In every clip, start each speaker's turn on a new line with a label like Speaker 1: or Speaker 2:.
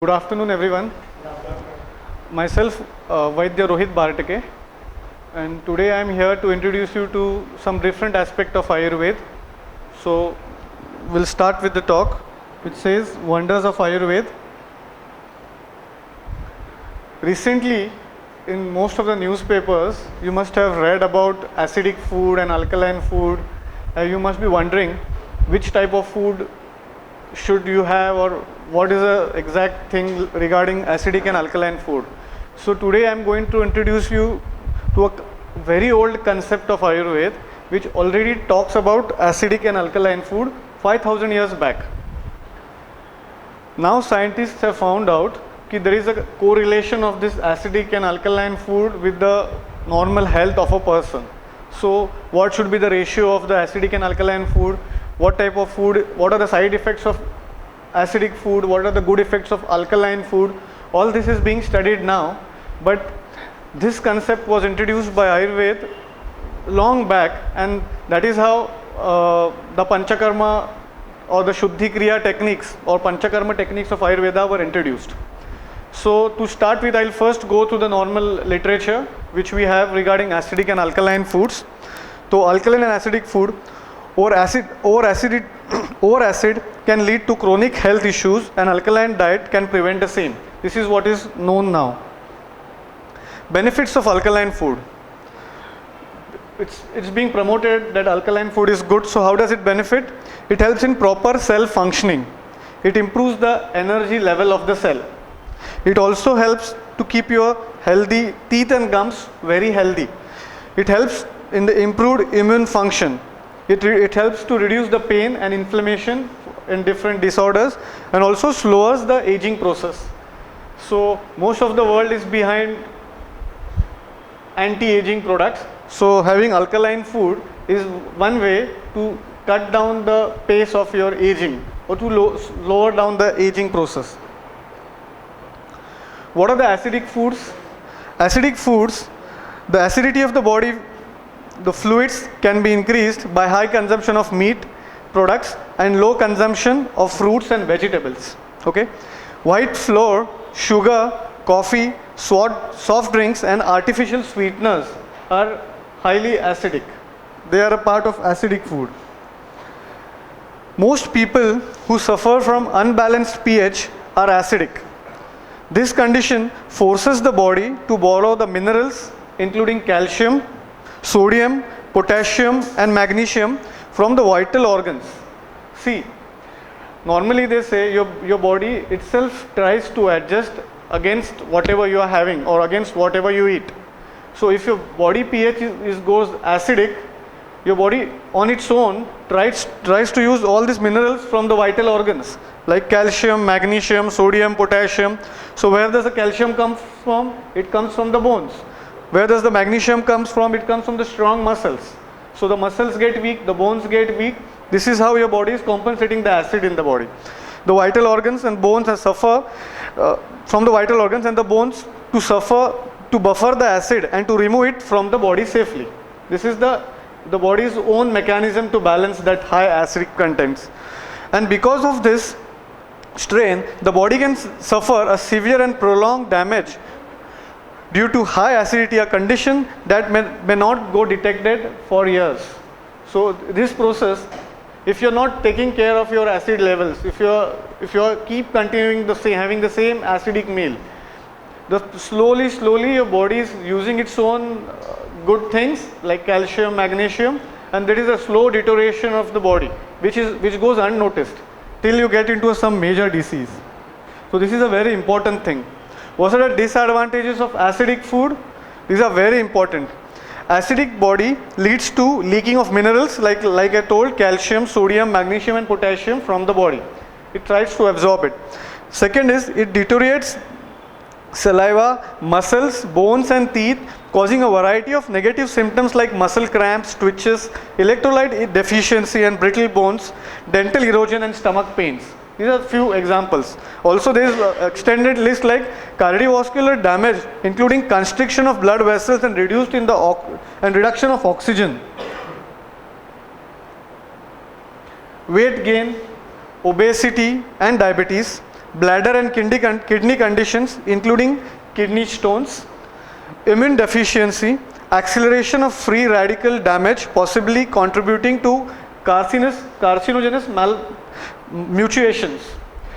Speaker 1: Good afternoon, everyone. Myself, Vaidya Rohit Bhartake, and today I am here to introduce you to some different aspect of Ayurveda. So, we'll start with the talk, which says Wonders of Ayurveda. Recently, in most of the newspapers, you must have read about acidic food and alkaline food. You must be wondering which type of food should you have, or what is the exact thing regarding acidic and alkaline food. So today I am going to introduce you to a very old concept of Ayurveda, which already talks about acidic and alkaline food 5000 years back. Now scientists have found out that there is a correlation of this acidic and alkaline food with the normal health of a person. So what should be the ratio of the acidic and alkaline food? What type of food? What are the side effects of acidic food? What are the good effects of alkaline food? All this is being studied now, but this concept was introduced by Ayurveda long back, and that is how the Panchakarma or the Shuddhi Kriya techniques or Panchakarma techniques of Ayurveda were introduced. So to start with, I'll first go to the normal literature which we have regarding acidic and alkaline foods. So alkaline and acidic food, over acid can lead to chronic health issues, and alkaline diet can prevent the same. This is what is known now. Benefits of alkaline food. It's being promoted that alkaline food is good. So how does it benefit? It helps in proper cell functioning. It improves the energy level of the cell. It also helps to keep your healthy teeth and gums very healthy. It helps in the improved immune function. It helps to reduce the pain and inflammation in different disorders, and also slows the aging process. So most of the world is behind anti-aging products. So having alkaline food is one way to cut down the pace of your aging, or to lower down the aging process. What are the acidic foods? Acidic foods, the acidity of the body, the fluids can be increased by high consumption of meat products and low consumption of fruits and vegetables. Okay, white flour, sugar, coffee, soft drinks and artificial sweeteners are highly acidic. They are a part of acidic food. Most people who suffer from unbalanced pH are acidic. This condition forces the body to borrow the minerals including calcium, sodium, potassium and magnesium from the vital organs. See, normally they say your body itself tries to adjust against whatever you are having or against whatever you eat. So if your body pH goes acidic, your body on its own tries to use all these minerals from the vital organs like calcium, magnesium, sodium, potassium. So where does the calcium come from? It comes from the bones. Where does the magnesium comes from? It comes from the strong muscles. So the muscles get weak, the bones get weak. This is how your body is compensating the acid in the body. The vital organs and bones suffer from the vital organs and the bones to buffer the acid and to remove it from the body safely. This is the body's own mechanism to balance that high acidic contents. And because of this strain, the body can suffer a severe and prolonged damage due to high acidity, a condition that may not go detected for years. So this process, if you're not taking care of your acid levels, if you keep continuing having the same acidic meal, slowly your body is using its own good things like calcium, magnesium, and there is a slow deterioration of the body which goes unnoticed till you get into some major disease. So this is a very important thing. What are the disadvantages of acidic food? These are very important. Acidic body leads to leaking of minerals like I told, calcium, sodium, magnesium and potassium from the body. It tries to absorb it. Second is it deteriorates saliva, muscles, bones and teeth, causing a variety of negative symptoms like muscle cramps, twitches, electrolyte deficiency and brittle bones, dental erosion and stomach pains. These are few examples. Also there is an extended list like cardiovascular damage including constriction of blood vessels and reduction of oxygen. Weight gain, obesity and diabetes, bladder and kidney conditions including kidney stones, immune deficiency, acceleration of free radical damage possibly contributing to carcinogenous mutations.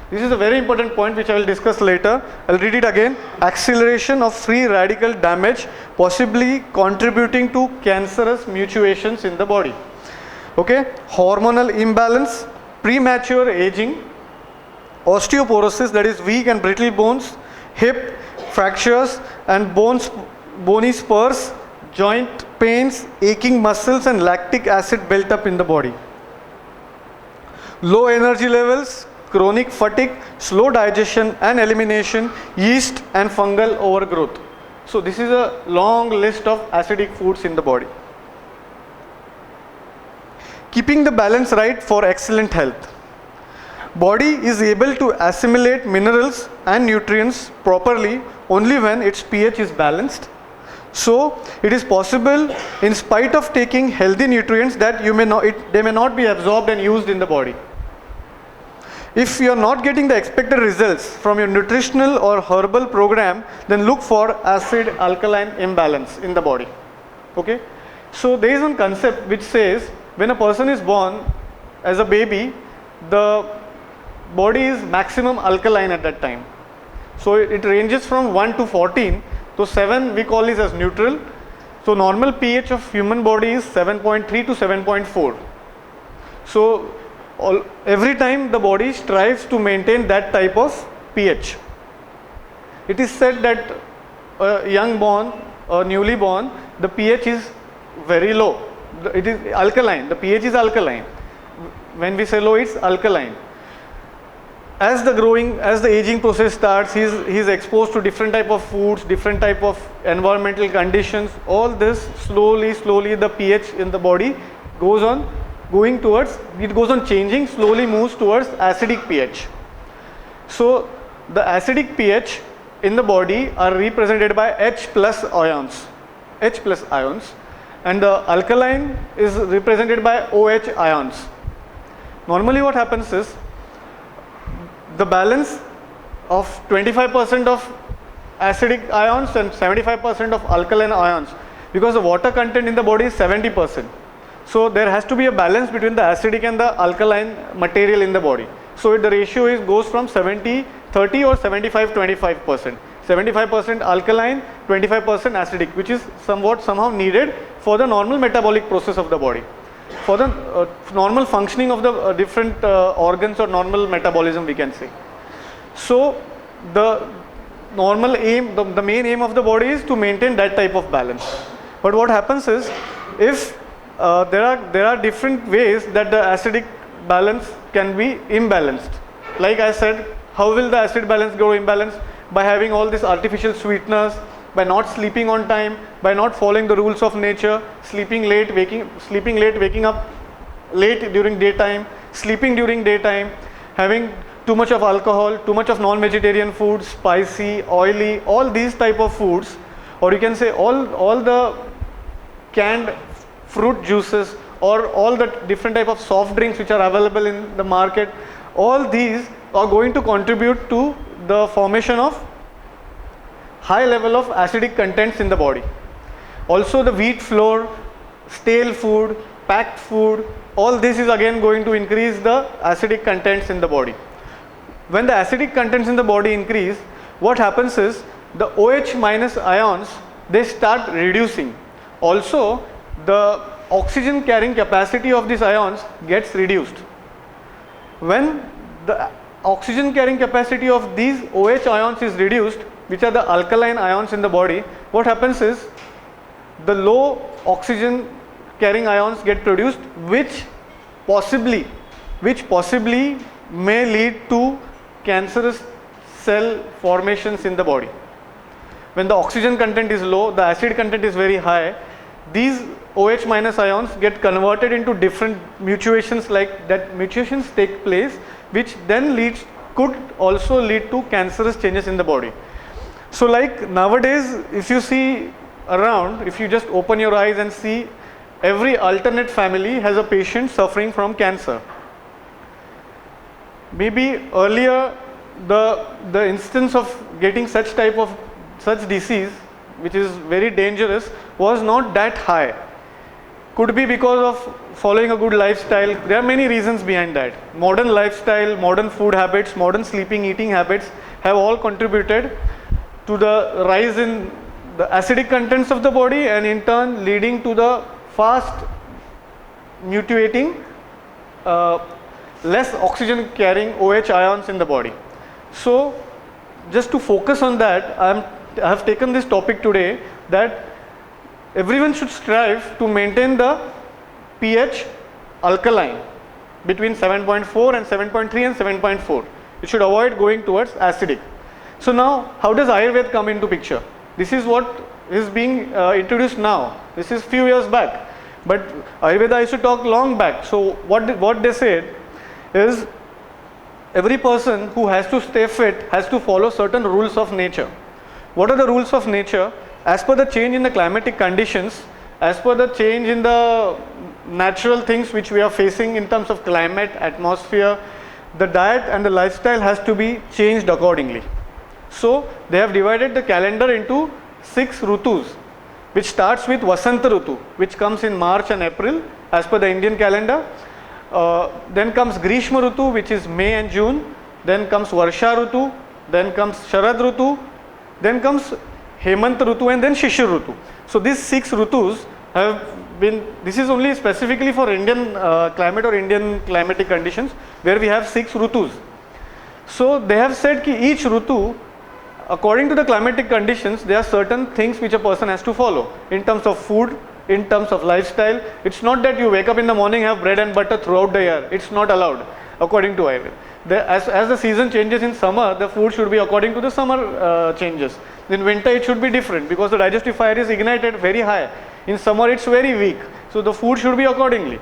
Speaker 1: This is a very important point which I will discuss later. I'll read it again. Acceleration of free radical damage possibly contributing to cancerous mutations in the body. Okay, hormonal imbalance, premature aging, osteoporosis, that is weak and brittle bones, hip fractures and bony spurs, joint pains, aching muscles and lactic acid built up in the body. Low energy levels, chronic fatigue, slow digestion and elimination, yeast and fungal overgrowth. So this is a long list of acidic foods in the body. Keeping the balance right for excellent health. Body is able to assimilate minerals and nutrients properly only when its pH is balanced. So it is possible in spite of taking healthy nutrients that they may not be absorbed and used in the body. If you are not getting the expected results from your nutritional or herbal program, then look for acid alkaline imbalance in the body. Okay? So there is one concept which says when a person is born as a baby, the body is maximum alkaline at that time. So it ranges from 1 to 14. So 7 we call this as neutral. So normal pH of human body is 7.3 to 7.4. So every time the body strives to maintain that type of pH. It is said that a young born or newly born, the pH is very low. It is alkaline. The pH is alkaline. When we say low, it's alkaline. As the aging process starts, he is exposed to different type of foods, different type of environmental conditions. All this slowly the pH in the body goes on changing, slowly moves towards acidic pH. So the acidic pH in the body are represented by H plus ions, and the alkaline is represented by OH ions. Normally what happens is the balance of 25% of acidic ions and 75% of alkaline ions, because the water content in the body is 70%. So there has to be a balance between the acidic and the alkaline material in the body. So the ratio goes from 70-30 or 75-25%. 75% alkaline, 25% acidic, which is somehow needed for the normal metabolic process of the body, for the normal functioning of the different organs or normal metabolism, we can say. So the normal aim, the main aim of the body is to maintain that type of balance. But what happens is, if there are different ways that the acidic balance can be imbalanced. Like I said, how will the acid balance go imbalanced? By having all these artificial sweeteners, by not sleeping on time, by not following the rules of nature, sleeping late, waking up late during daytime, sleeping during daytime, having too much of alcohol, too much of non-vegetarian foods, spicy, oily, all these type of foods, or you can say all the canned fruit juices or all the different type of soft drinks which are available in the market, all these are going to contribute to the formation of high level of acidic contents in the body. Also the wheat flour, stale food, packed food, all this is again going to increase the acidic contents in the body. When the acidic contents in the body increase, what happens is the OH minus ions, they start reducing. Also the oxygen carrying capacity of these ions gets reduced. When the oxygen carrying capacity of these OH ions is reduced, which are the alkaline ions in the body, what happens is the low oxygen carrying ions get produced, which possibly may lead to cancerous cell formations in the body. When the oxygen content is low, the acid content is very high, these OH minus ions get converted into different mutations, like that mutations take place, which then could also lead to cancerous changes in the body. So like nowadays, if you see around, if you just open your eyes and see, every alternate family has a patient suffering from cancer. Maybe earlier the instance of getting such disease, which is very dangerous, was not that high. Could be because of following a good lifestyle. There are many reasons behind that. Modern lifestyle, modern food habits, modern sleeping, eating habits have all contributed to the rise in the acidic contents of the body, and in turn leading to the fast mutating less oxygen carrying OH ions in the body. So just to focus on that, I have taken this topic today, that everyone should strive to maintain the pH alkaline between 7.4 and 7.3 and 7.4. You should avoid going towards acidic. So now, how does Ayurveda come into picture? This is what is being introduced now. This is few years back, but Ayurveda used to talk long back. So what they said is, every person who has to stay fit has to follow certain rules of nature. What are the rules of nature? As per the change in the climatic conditions, as per the change in the natural things which we are facing in terms of climate, atmosphere, the diet and the lifestyle has to be changed accordingly. So they have divided the calendar into 6 Rutus, which starts with Vasanta Rutu, which comes in March and April as per the Indian calendar. Then comes Grishma Rutu, which is May and June. Then comes Varsha Rutu. Then comes Sharad Rutu. Then comes Hemant Rutu, and then Shishir Rutu. So these 6 Rutus have been, this is only specifically for Indian climate or Indian climatic conditions, where we have 6 Rutus. So they have said that each Rutu, according to the climatic conditions, there are certain things which a person has to follow in terms of food, in terms of lifestyle. It's not that you wake up in the morning, have bread and butter throughout the year. It's not allowed according to Ayurveda. As the season changes in summer, the food should be according to the summer changes. In winter it should be different, because the digestive fire is ignited very high. In summer it's very weak. So the food should be accordingly.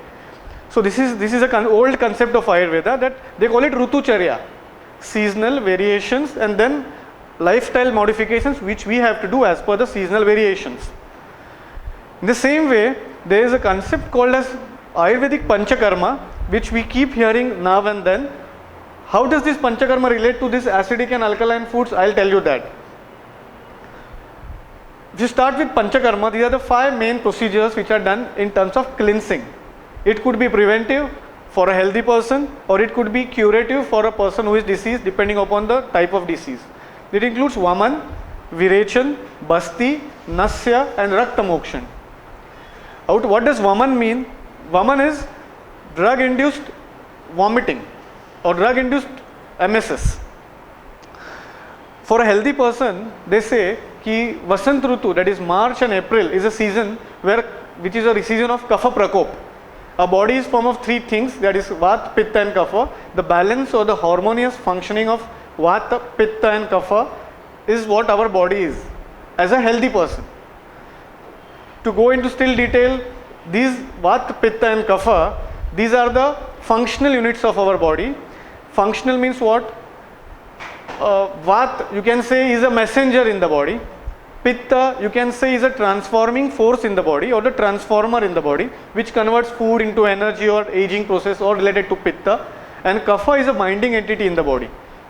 Speaker 1: So this is an old concept of Ayurveda, that they call it Rutucharya, seasonal variations and then lifestyle modifications which we have to do as per the seasonal variations. In the same way, there is a concept called as Ayurvedic Panchakarma, which we keep hearing now and then. How does this Panchakarma relate to this acidic and alkaline foods? I'll tell you that. If you start with Panchakarma, these are the 5 main procedures which are done in terms of cleansing. It could be preventive for a healthy person, or it could be curative for a person who is diseased, depending upon the type of disease. It includes Vaman, Virechan, Basti, Nasya and Rakta Mokshan. What does Vaman mean? Vaman is drug-induced vomiting or drug-induced emesis. For a healthy person, they say कि Vasant Rutu, that is March and April, is a season which is a season of Kapha Prakop. Our body is formed of 3 things, that is Vata, Pitta and Kapha. The balance or the harmonious functioning of Vata, Pitta and Kapha is what our body is as a healthy person. To go into still detail, these Vata, Pitta and Kapha, these are the functional units of our body. Functional means what? Vata, you can say, is a messenger in the body. Pitta, you can say, is a transforming force in the body, or the transformer in the body, which converts food into energy or aging process or related to Pitta. And Kapha is a binding entity in the body.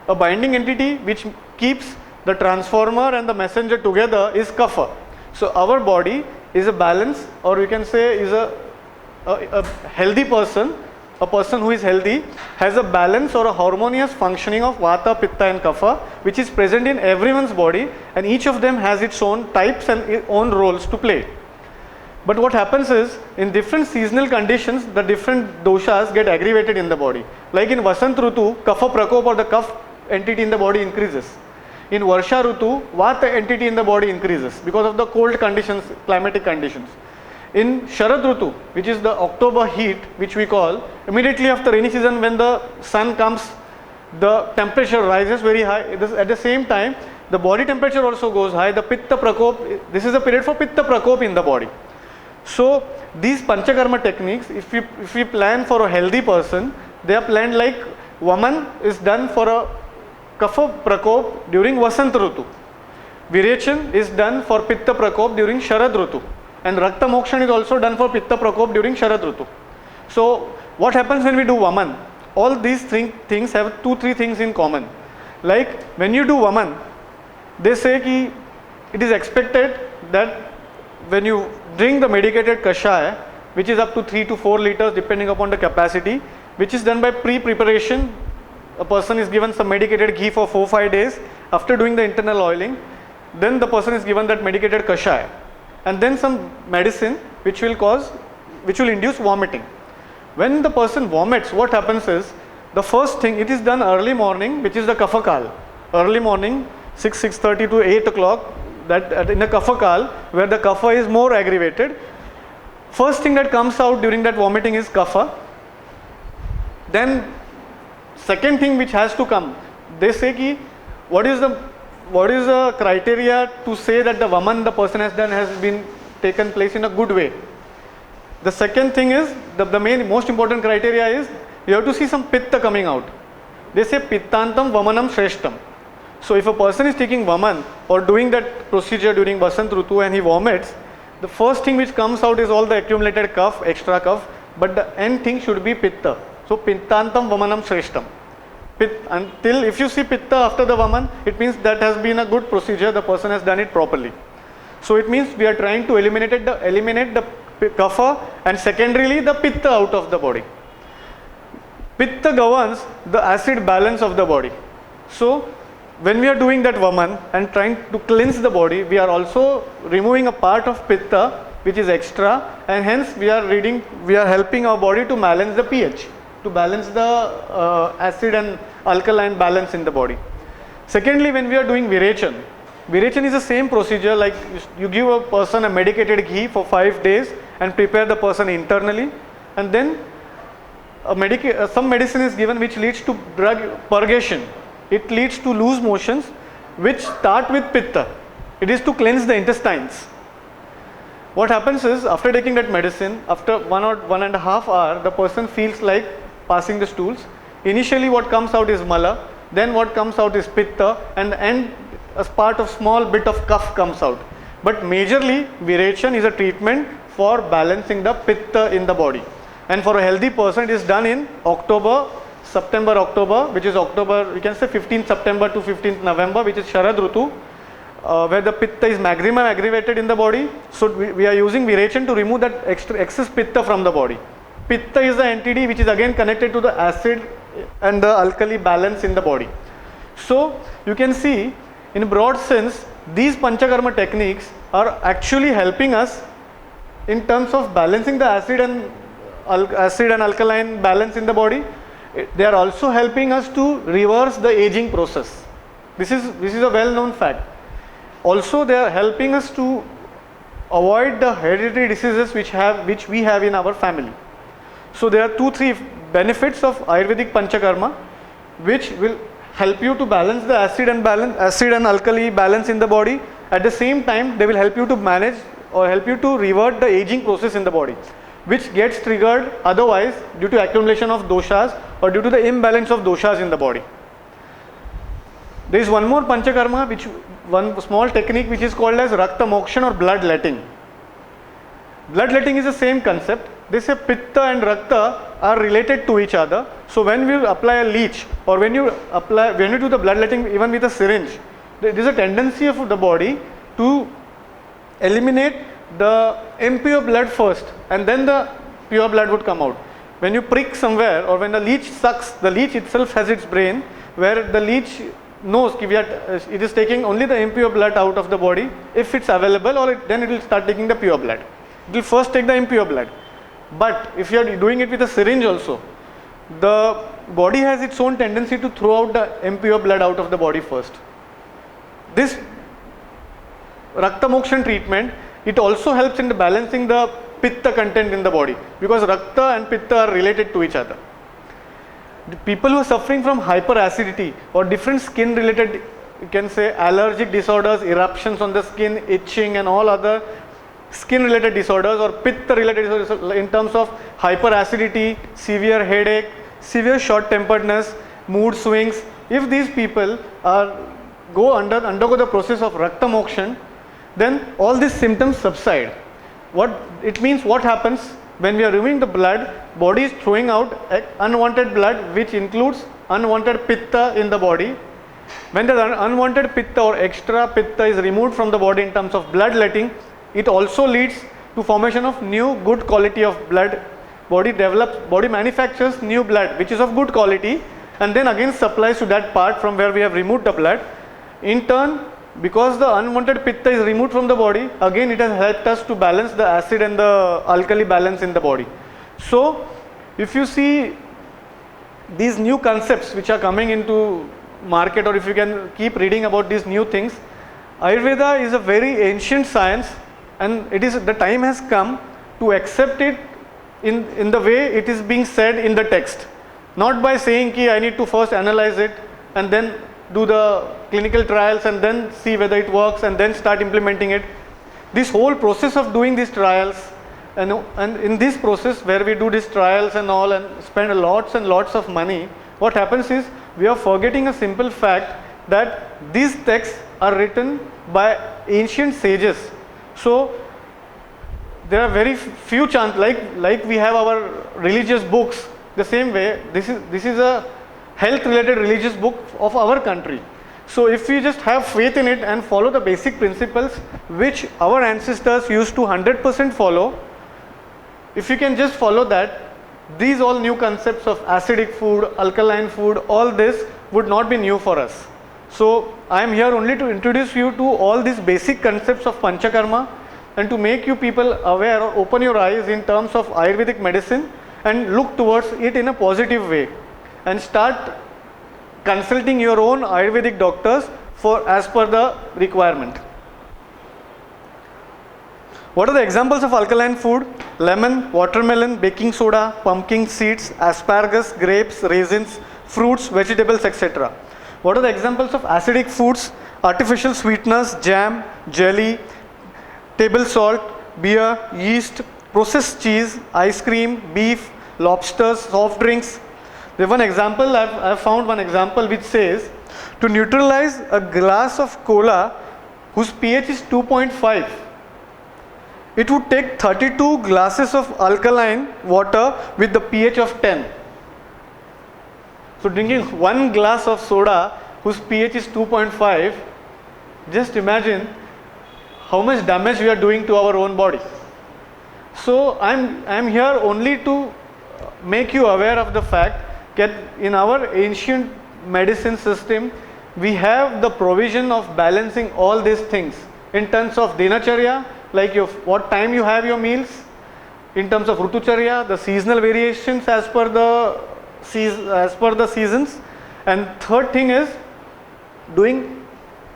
Speaker 1: A binding entity which keeps the transformer and the messenger together is Kapha. So our body is a balance, or you can say is a healthy person. A person who is healthy has a balance or a harmonious functioning of Vata, Pitta and Kapha, which is present in everyone's body, and each of them has its own types and its own roles to play. But what happens is, in different seasonal conditions, the different doshas get aggravated in the body. Like in Vasant Rutu, Kapha Prakop or the Kapha entity in the body increases. In Varsha Rutu, Vata entity in the body increases because of the cold conditions, climatic conditions. In Sharad Rutu, which is the October heat, which we call, immediately after rainy season, when the sun comes, the temperature rises very high. At the same time, the body temperature also goes high. The Pitta Prakop, this is a period for Pitta Prakop in the body. So these Panchakarma techniques, if we plan for a healthy person, they are planned like Vaman is done for a Kapha Prakop during Vasant Rutu. Virechan is done for Pitta Prakop during Sharad Rutu. And Rakta Mokshan is also done for Pitta Prakop during Sharad Rutu. So what happens when we do Vaman? All these things have 2-3 things in common. Like when you do Vaman, they say ki it is expected that when you drink the medicated kashaya, which is up to 3 to 4 liters depending upon the capacity, which is done by pre-preparation. A person is given some medicated ghee for 4-5 days. After doing the internal oiling, then the person is given that medicated kashaya, and then some medicine which will induce vomiting. When the person vomits, what happens is, the first thing, it is done early morning, which is the Kaphakal. Early morning, 6:30 to 8 o'clock, that in the Kaphakal, where the Kapha is more aggravated. First thing that comes out during that vomiting is Kapha. Then second thing which has to come, they say ki what is the criteria to say that the Vaman the person has done has been taken place in a good way. The second thing is, the most important criteria is, you have to see some pitta coming out. They say pittantam vamanam shreshtam. So if a person is taking Vaman or doing that procedure during Vasant Rutu and he vomits, the first thing which comes out is all the accumulated cough, extra cough, but the end thing should be pitta. So pittantam vamanam shreshtam. Until if you see pitta after the Vaman, it means that has been a good procedure, the person has done it properly. So it means we are trying to eliminate the kapha and secondarily the pitta out of the body. Pitta governs the acid balance of the body. So when we are doing that Vaman and trying to cleanse the body, we are also removing a part of pitta which is extra, and hence we are helping our body to balance the pH, to balance the acid and alkaline balance in the body. Secondly, when we are doing Virechan is the same procedure, like you give a person a medicated ghee for 5 days and prepare the person internally, and then some medicine is given which leads to drug purgation. It leads to loose motions which start with pitta. It is to cleanse the intestines. What happens is, after taking that medicine, after 1 or 1.5 hours, the person feels like passing the stools. Initially what comes out is mala, then what comes out is pitta, and as part of small bit of cough comes out. But majorly Virechan is a treatment for balancing the pitta in the body. And for a healthy person, it is done in September, October, which is October, we can say 15th September to 15th November, which is Sharad Rutu, where the pitta is maximum aggravated in the body. So we are using Virechan to remove that excess pitta from the body. Pitta is the entity which is again connected to the acid and the alkali balance in the body. So you can see, in broad sense, these Panchakarma techniques are actually helping us in terms of balancing the acid and alkaline balance in the body. They are also helping us to reverse the aging process. This is a well-known fact. Also, they are helping us to avoid the hereditary diseases which we have in our family. So there are 2-3 benefits of Ayurvedic Panchakarma which will help you to balance the acid and alkali balance in the body. At the same time, they will help you to manage or help you to revert the aging process in the body, which gets triggered otherwise due to accumulation of doshas or due to the imbalance of doshas in the body. There is one more Panchakarma, one small technique which is called as Rakta Mokshan or blood letting. Blood letting is the same concept. They say Pitta and Rakta are related to each other. So when we apply a leech or when you do the blood letting even with a syringe, there is a tendency of the body to eliminate the impure blood first and then the pure blood would come out. When you prick somewhere or when the leech sucks, the leech itself has its brain where the leech knows it is taking only the impure blood out of the body if it's available, or then it will start taking the pure blood. It will first take the impure blood. But if you are doing it with a syringe also, the body has its own tendency to throw out the impure blood out of the body first. This Rakta Mokshan treatment, it also helps in balancing the Pitta content in the body, because Rakta and Pitta are related to each other. The people who are suffering from hyperacidity or different skin related, you can say allergic disorders, eruptions on the skin, itching and all other skin related disorders or Pitta related disorders in terms of hyperacidity, severe headache, severe short temperedness, mood swings, if these people undergo the process of Rakta Mokshan, then all these symptoms subside. What happens when we are removing the blood, body is throwing out unwanted blood which includes unwanted Pitta in the body, When the unwanted pitta or extra pitta is removed from the body in terms of bloodletting, it also leads to formation of new good quality of blood. Body manufactures new blood which is of good quality, and then again supplies to that part from where we have removed the blood. In turn, because the unwanted pitta is removed from the body, again it has helped us to balance the acid and the alkali balance in the body. So if you see these new concepts which are coming into market, or if you can keep reading about these new things, Ayurveda is a very ancient science, and it is the time has come to accept it in the way it is being said in the text, not by saying ki I need to first analyze it and then do the clinical trials and then see whether it works and then start implementing it. This whole process of doing these trials, and in this process where we do these trials and all and spend lots and lots of money, what happens is we are forgetting a simple fact that these texts are written by ancient sages. So there are very few chance, like we have our religious books, the same way this is a health related religious book of our country. So if we just have faith in it and follow the basic principles which our ancestors used to 100% follow, if you can just follow that, these all new concepts of acidic food, alkaline food, all this would not be new for us. So I am here only to introduce you to all these basic concepts of Panchakarma and to make you people aware or open your eyes in terms of Ayurvedic medicine and look towards it in a positive way and start consulting your own Ayurvedic doctors for as per the requirement. What are the examples of alkaline food? Lemon, watermelon, baking soda, pumpkin seeds, asparagus, grapes, raisins, fruits, vegetables, etc. What are the examples of acidic foods? Artificial sweeteners, jam, jelly, table salt, beer, yeast, processed cheese, ice cream, beef, lobsters, soft drinks. There's one example, I've found one example which says, to neutralize a glass of cola whose pH is 2.5, it would take 32 glasses of alkaline water with the pH of 10. So drinking one glass of soda whose pH is 2.5, just imagine how much damage we are doing to our own body. So I'm here only to make you aware of the fact that in our ancient medicine system, we have the provision of balancing all these things in terms of dinacharya, like what time you have your meals, in terms of rutucharya, the seasonal variations as per the seasons, and third thing is doing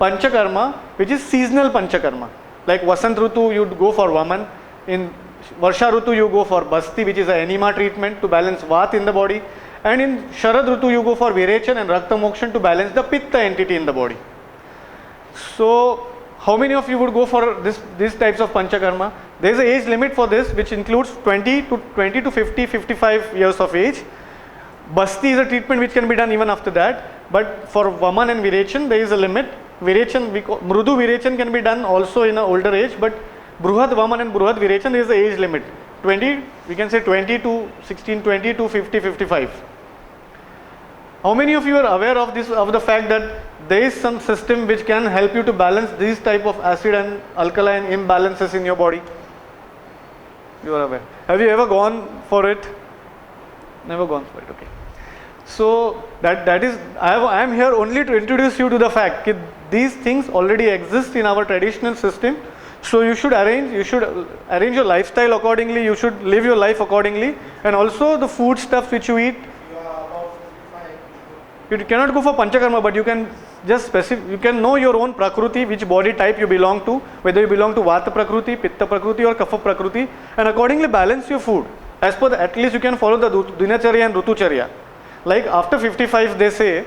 Speaker 1: panchakarma, which is seasonal panchakarma. Like Vasant Rutu, you go for Vaman, in Varsha Rutu you go for Basti, which is an enema treatment to balance Vat in the body, and in Sharad Rutu you go for Virechan and Rakta Mokshan to balance the Pitta entity in the body. So how many of you would go for these types of panchakarma? There is an age limit for this which includes 20 to 50, 55 years of age. Basti is a treatment which can be done even after that, but for Vaman and Virechan there is a limit. Mrudu Virechan can be done also in an older age, but Bruhad Vaman and Bruhad Virechan there is an age limit. 20, we can say 20 to 16, 20 to 50, 55. How many of you are aware of the fact that there is some system which can help you to balance these type of acid and alkaline imbalances in your body? You are aware. Have you ever gone for it? Never gone for it, okay. So that is, I am here only to introduce you to the fact that these things already exist in our traditional system. So you should arrange your lifestyle accordingly, you should live your life accordingly, and also the food stuff which you eat. You cannot go for panchakarma, but you can just you can know your own prakruti, which body type you belong to, whether you belong to Vata Prakruti, Pitta Prakruti or Kapha Prakruti, and accordingly balance your food. As per at least you can follow the Dinacharya and Rutucharya. Like after 55 they say,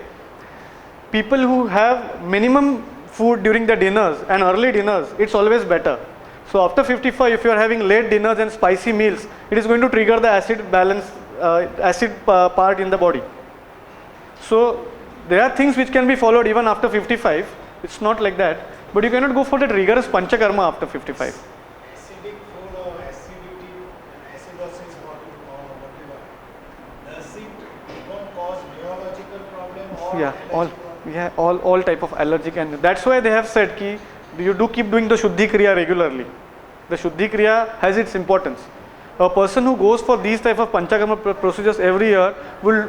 Speaker 1: people who have minimum food during the dinners and early dinners, it's always better. So after 55, if you are having late dinners and spicy meals, it is going to trigger the acid balance, part in the body. So there are things which can be followed even after 55. It's not like that, but you cannot go for that rigorous panchakarma after 55.
Speaker 2: Acidic food or acidity and acidosis, whatever, does it not cause neurological problem or
Speaker 1: Yeah, all. Yeah, all type of allergic, and that's why they have said ki you do keep doing the Shuddhi Kriya regularly. The Shuddhi Kriya has its importance. A person who goes for these type of Panchakarma procedures every year will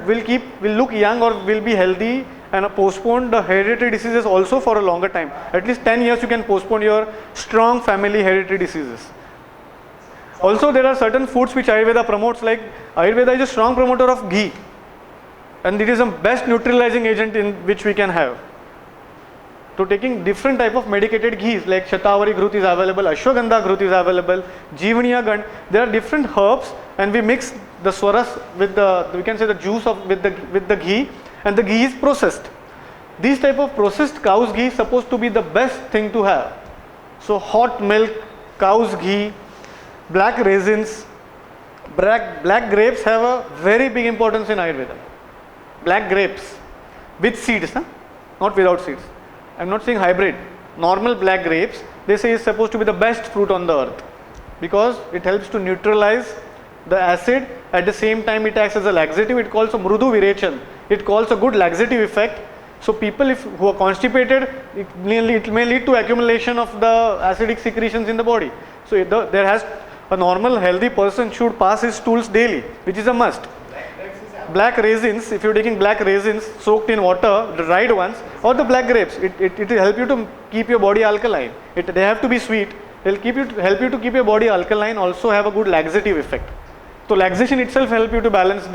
Speaker 1: look young or will be healthy and postpone the hereditary diseases also for a longer time. At least 10 years you can postpone your strong family hereditary diseases. Also there are certain foods which Ayurveda promotes, like Ayurveda is a strong promoter of ghee, and it is the best neutralizing agent in which we can have. So taking different type of medicated ghees, like Shatavari Ghrut is available, Ashwagandha Ghrut is available, Jeevaniya Gand, there are different herbs, and we mix the swaras with the, we can say the juice of with the ghee, and the ghee is processed. These type of processed cow's ghee is supposed to be the best thing to have. So hot milk, cow's ghee, black raisins, black grapes have a very big importance in Ayurveda. Black grapes with seeds, not without seeds. I am not saying hybrid. Normal black grapes, they say, is supposed to be the best fruit on the earth because it helps to neutralize the acid. At the same time, it acts as a laxative. It calls a mrudu virechan. It calls a good laxative effect. So people who are constipated, it may lead to accumulation of the acidic secretions in the body. So there has a normal healthy person should pass his stools daily, which is a must. Black raisins, if you're taking black raisins soaked in water, the dried ones, or the black grapes, it will help you to keep your body alkaline. They have to be sweet. They'll help you to keep your body alkaline, also have a good laxative effect. So laxation itself help you to balance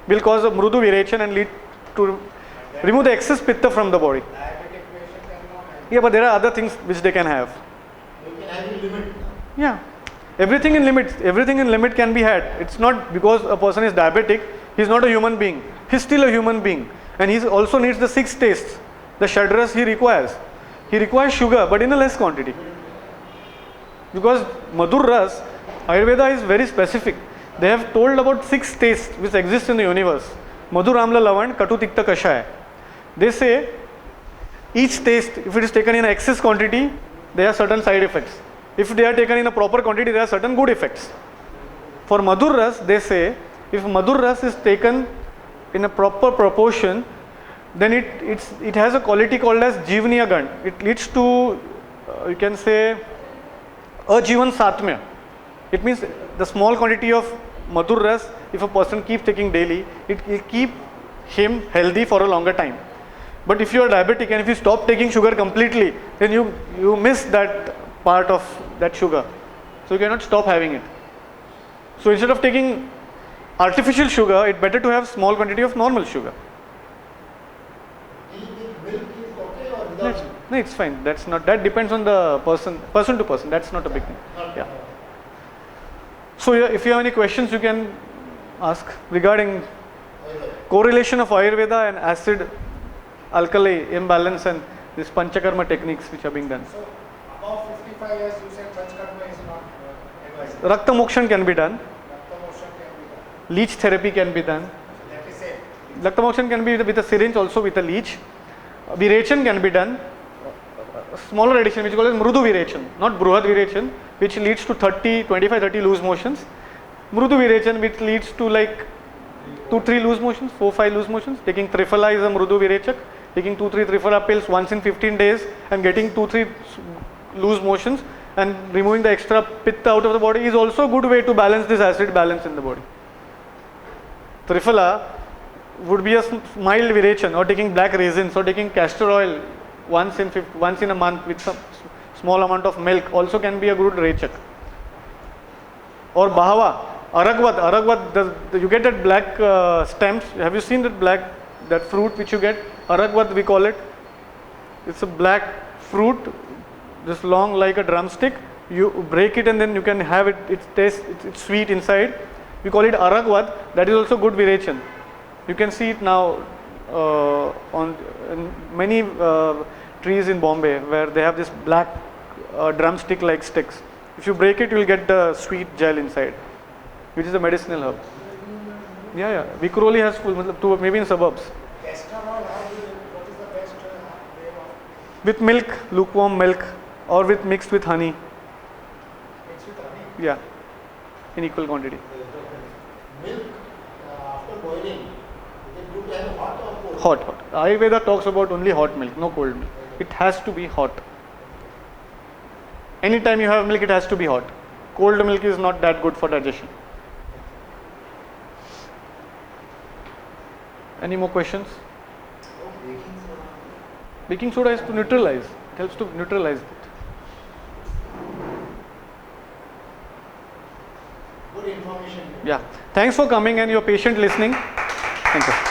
Speaker 1: will cause a mrudu virechan and lead to remove the excess pitta from the body.
Speaker 2: Diabetic patient cannot have.
Speaker 1: Yeah, but there are other things which they can have.
Speaker 2: You can have a limit.
Speaker 1: Yeah, everything in limit can be had. It's not because a person is diabetic, he's not a human being. He's still a human being, and he also needs the 6 tastes, the shadras he requires. He requires sugar, but in a less quantity. Because Madhur Ras, Ayurveda is very specific. They have told about 6 tastes which exist in the universe. Madhur, Amla, Lavan, Katu, Tikta, Kashaya. They say each taste, if it is taken in excess quantity, there are certain side effects. If they are taken in a proper quantity, there are certain good effects. For Madhur Ras, they say, if Madhur Ras is taken in a proper proportion, then it has a quality called as Jeevaniya Gand. It leads to, you can say, Ajivan Satmya. It means the small quantity of Madhur Ras, if a person keeps taking daily, it will keep him healthy for a longer time. But if you are diabetic and if you stop taking sugar completely, then you miss that part of that sugar. So you cannot stop having it. So instead of taking artificial sugar, it's better to have small quantity of normal sugar.
Speaker 2: Milk is okay or without?
Speaker 1: No, it's fine. That depends on the person to person. That's not a big thing. Yeah. So if you have any questions, you can ask regarding correlation of Ayurveda and acid alkali imbalance and this Panchakarma techniques which are being done.
Speaker 2: So above 55 years, you said Panchakarma is not advisable.
Speaker 1: Rakta mokshan can be done.
Speaker 2: Rakta motion can be done.
Speaker 1: Leech therapy can be done.
Speaker 2: That is it.
Speaker 1: Rakta mokshan can be with a syringe, also with a leech. Virechan can be done. A smaller addition which is called as Mrudu Virechan, not Bruhad Virechan, which leads to 25-30 loose motions. Mrudu Virechan, which leads to like 2-3 loose motions, 4-5 loose motions. Taking Triphala is a Mrudu Virechak. Taking 2-3 Triphala pills once in 15 days and getting 2-3 loose motions and removing the extra pitta out of the body is also a good way to balance this acid balance in the body. Triphala would be a mild virechan, or taking black raisins, or taking castor oil once in a month with some small amount of milk also can be a good rechak. Or Bahava, Aragvad, you get that black stems. Have you seen that fruit which you get? Aragvad we call it. It's a black fruit, this long like a drumstick. You break it and then you can have it. It's sweet inside. We call it Aragvad. That is also good virechan. You can see it now on many trees in Bombay where they have this black drumstick like sticks. If you break it, you will get the sweet gel inside, which is a medicinal herb. Yeah. Vikroli has full, maybe in suburbs.
Speaker 2: Castor oil, what is the best way of
Speaker 1: With milk, lukewarm milk, or mixed with honey.
Speaker 2: mixed with honey?
Speaker 1: Yeah, in equal quantity.
Speaker 2: Milk after boiling, is it good to have hot or cold?
Speaker 1: Hot. Ayurveda talks about only hot milk, no cold milk. It has to be hot. Anytime you have milk, it has to be hot. Cold milk is not that good for digestion. Any more questions? Baking soda is to neutralize. It helps to neutralize it.
Speaker 2: Good information.
Speaker 1: Yeah. Thanks for coming and your patient listening. Thank you.